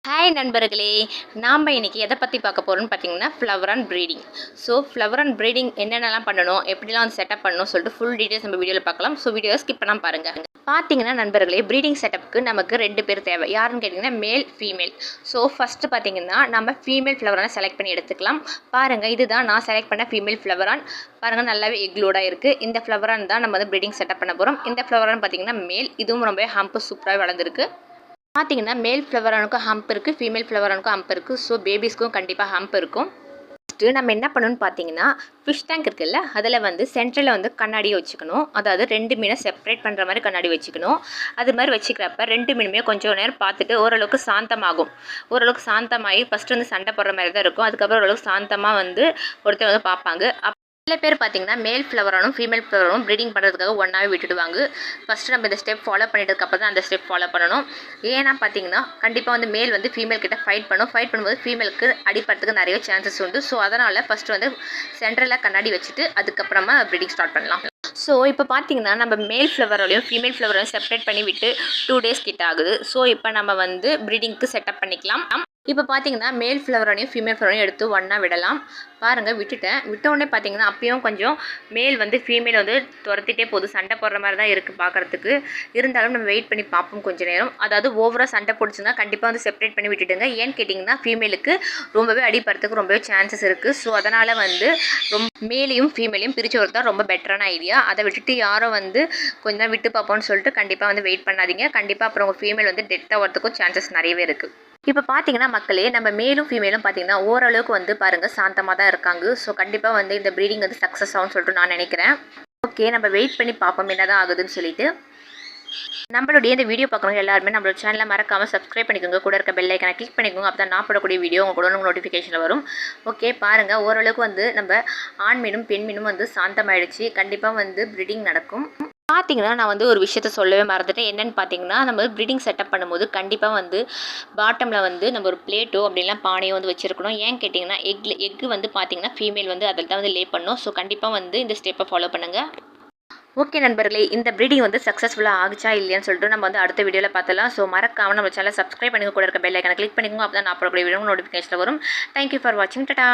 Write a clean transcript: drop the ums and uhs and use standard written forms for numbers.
Hi நண்பர்களே, நாம் இன்றைக்கி எதை பற்றி பார்க்க போகிறோம்னு பார்த்தீங்கன்னா flower and breeding. So flower and breeding என்னென்னலாம் பண்ணணும், எப்படிலாம் வந்து செட்டப் பண்ணணும் சொல்லிட்டு ஃபுல் டீட்டெயில்ஸ் நம்ம வீடியோவில் பார்க்கலாம். ஸோ வீடியோவை ஸ்கிப் பண்ணாமல் பாருங்கள். பார்த்தீங்கன்னா நண்பர்களே, ப்ரீடிங் செட்டப்புக்கு நமக்கு 2 பேர் தேவை. யாருன்னு கேட்டிங்கன்னா மேல் ஃபீமேல். ஸோ ஃபஸ்ட்டு பார்த்தீங்கன்னா நம்ம ஃபீமேல் ஃப்ளவரான செலக்ட் பண்ணி எடுத்துக்கலாம். பாருங்கள், இதுதான் நான் செலக்ட் பண்ண ஃபீமேல் ஃப்ளவரான். பாருங்கள், நல்லாவே எக்லோடாக இருக்குது. இந்த ஃப்ளவரான் தான் நம்ம வந்து ப்ரீடிங் செட்டப் பண்ண போகிறோம். இந்த ஃப்ளவரான் பார்த்தீங்கன்னா மேல், இதுவும் ரொம்பவே ஹம்ப்பு சூப்பராக வளர்ந்துருக்கு. பார்த்தீங்கன்னா மேல் ஃப்ளவரானுக்கும் ஹம்ப் இருக்குது, ஃபீமேல் ஃப்ளவரானுக்கும் ஹம்ப் இருக்குது. ஸோ பேபிஸ்க்கும் கண்டிப்பாக ஹம்ப் இருக்கும். ஃபஸ்ட்டு நம்ம என்ன பண்ணணும்னு பார்த்தீங்கன்னா, ஃபிஷ் டேங்க் இருக்குல்ல, அதில் வந்து சென்டரில் வந்து கண்ணாடியை வச்சுக்கணும். அதாவது 2 மீனை செப்பரேட் பண்ணுற மாதிரி கண்ணாடி வச்சுக்கணும். அது மாதிரி வச்சுக்கிறப்ப 2 மீனுமே கொஞ்சம் நேரம் பார்த்துட்டு ஓரளவுக்கு சாந்தமாகும். ஓரளவுக்கு சாந்தமாகி ஃபஸ்ட்டு வந்து சண்டை போடுற மாதிரி தான் இருக்கும். அதுக்கப்புறம் ஓரளவுக்கு சாந்தமாக வந்து ஒருத்தர் வந்து பார்ப்பாங்க. சில பேர் பார்த்தீங்கன்னா மேல் ஃப்ளவரானும் ஃபீமேல் ஃப்ளவரும் ப்ரீடிங் பண்ணுறதுக்காக ஒன்றாவே விட்டுடுவாங்க. ஃபஸ்ட்டு நம்ம இந்த ஸ்டெப் ஃபாலோ பண்ணிட்டதுக்கப்புறம் தான் அந்த ஸ்டெப் ஃபாலோ பண்ணணும். ஏன்னா பார்த்தீங்கன்னா கண்டிப்பாக வந்து மேல் வந்து ஃபீமேல் கிட்ட ஃபைட் பண்ணும்போது ஃபீமேலுக்கு அடிப்படுறதுக்கு நிறைய சான்சஸ் உண்டு. ஸோ அதனால் ஃபஸ்ட்டு வந்து சென்டரில் கண்ணாடி வச்சுட்டு அதுக்கப்புறமா ப்ரீடிங் ஸ்டார்ட் பண்ணலாம். ஸோ இப்போ பார்த்தீங்கன்னா நம்ம மேல் ஃப்ளவரோடையும் ஃபீமேல் ஃப்ளவரையும் செப்பரேட் பண்ணி விட்டு 2 டேஸ் கிட்ட ஆகுது. ஸோ இப்போ நம்ம வந்து ப்ரீடிங்க்கு செட்டப் பண்ணிக்கலாம். இப்போ பார்த்தீங்கன்னா மேல் ஃப்ளவரோடையும் ஃபீமேல் ஃப்ளவரையும் எடுத்து ஒன்றா விடலாம். பாருங்கள், விட்ட உடனே பார்த்தீங்கன்னா அப்பயும் கொஞ்சம் மேல் வந்து ஃபீமேல் வந்து துரத்திட்டே போகுது. சண்டை போடுற மாதிரி தான் இருக்குது பார்க்குறதுக்கு. இருந்தாலும் நம்ம வெயிட் பண்ணி பார்ப்போம் கொஞ்சம் நேரம். அதாவது ஓவராக சண்டை போடுச்சுன்னா கண்டிப்பாக வந்து செப்பரேட் பண்ணி விட்டுடுங்க. ஏன்னு கேட்டிங்கன்னா ஃபீமேலுக்கு ரொம்பவே அடிப்படுறதுக்கு ரொம்பவே சான்சஸ் இருக்குது. ஸோ அதனால் வந்து மேலையும் ஃபீமேலையும் பிரித்து வரது தான் ரொம்ப பெட்டரான ஐடியா. அதை விட்டுட்டு யாரும் வந்து கொஞ்ச நேரம் விட்டு பார்ப்போம்னு சொல்லிட்டு கண்டிப்பாக வந்து வெயிட் பண்ணாதீங்க. கண்டிப்பாக அப்புறம் உங்கள் ஃபீமேல் வந்து டெத் ஆகிறதுக்கும் சான்சஸ் நிறையவே இருக்குது. இப்போ பார்த்தீங்கன்னா மக்களே, நம்ம மேலும் ஃபீமேலும் பார்த்தீங்கன்னா ஓரளவுக்கு வந்து பாருங்கள் சாந்தமாக தான் இருக்காங்க. ஸோ கண்டிப்பாக வந்து இந்த ப்ரீடிங் வந்து சக்ஸஸ் ஆகும்னு சொல்லிட்டு நான் நினைக்கிறேன். ஓகே, நம்ம வெயிட் பண்ணி பார்ப்போம் என்ன தான் ஆகுதுன்னு சொல்லிட்டு. நம்மளுடைய இந்த வீடியோ பார்க்குறவங்க எல்லாருமே நம்மளோட சேனலை மறக்காமல் சப்ஸ்கிரைப் பண்ணிக்கோங்க. கூட இருக்க பெல் ஐக்கனை கிளிக் பண்ணிக்கோங்க. அப்போ தான் நான் போடக்கூடிய வீடியோ உங்கள் கூட நோட்டிஃபிகேஷனில் வரும். ஓகே, பாருங்கள், ஓரளவுக்கு வந்து நம்ம ஆண் மீனும் பெண் மீனும் வந்து சாந்தமாயிடுச்சு. கண்டிப்பாக வந்து ப்ரீடிங் நடக்கும். பார்த்தீங்கன்னா நான் வந்து ஒரு விஷயத்த சொல்லவே மறந்துட்டேன். என்னென்னு பார்த்தீங்கன்னா, நம்ம ப்ரீடிங் செட்டப் பண்ணும்போது கண்டிப்பாக வந்து பாட்டமில் வந்து நம்ம ஒரு பிளேட்டோ அப்படின்லாம் பானையோ வந்து வச்சுருக்கணும். ஏன்னு கேட்டிங்கன்னா எக்கு வந்து பார்த்தீங்கன்னா ஃபீமேல் வந்து அதில் தான் வந்து லே பண்ணணும். ஸோ கண்டிப்பாக வந்து இந்த ஸ்டெப்பை ஃபாலோ பண்ணுங்கள். ஓகே நண்பர்களே, இந்த ப்ரீடிங் வந்து சக்ஸஸ்ஃபுல்லாக ஆகுச்சா இல்லையான்னு சொல்லிட்டு நம்ம வந்து அடுத்த வீடியோவில் பார்த்தலாம். ஸோ மறக்காமல் நம்ம சேனலை சப்ஸ்கிரைப் பண்ணிக்க, கூட இருக்க பெல் ஐக்கனை கிளிக் பண்ணிக்கோங்க. அப்போ தான் நான் போடக்கூடிய வீடியோ நோட்டிஃபிகேஷனில் வரும். தேங்க்யூ ஃபார் வாட்சிங். டாடா.